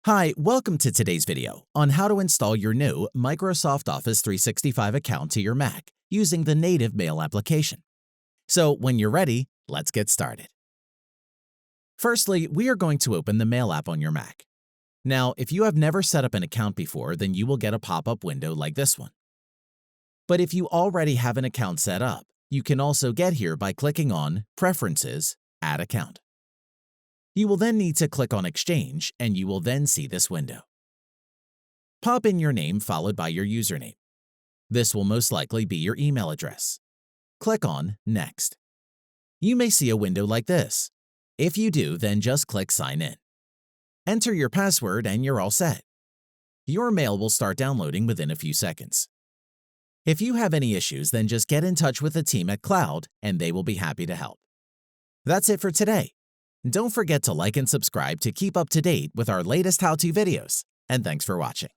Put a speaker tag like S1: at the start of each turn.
S1: Hi, welcome to today's video on how to install your new Microsoft Office 365 account to your Mac using the native Mail application. So when you're ready, let's get started. Firstly, we are going to open the Mail app on your Mac. Now, if you have never set up an account before, then you will get a pop-up window like this one. But if you already have an account set up, you can also get here by clicking on Preferences, Add Account. You will then need to click on Exchange, and you will then see this window. Pop in your name followed by your username. This will most likely be your email address. Click on Next. You may see a window like this. If you do, then just click Sign In. Enter your password and you're all set. Your mail will start downloading within a few seconds. If you have any issues, then just get in touch with the team at Cloud and they will be happy to help. That's it for today. Don't forget to like and subscribe to keep up to date with our latest how-to videos, and thanks for watching.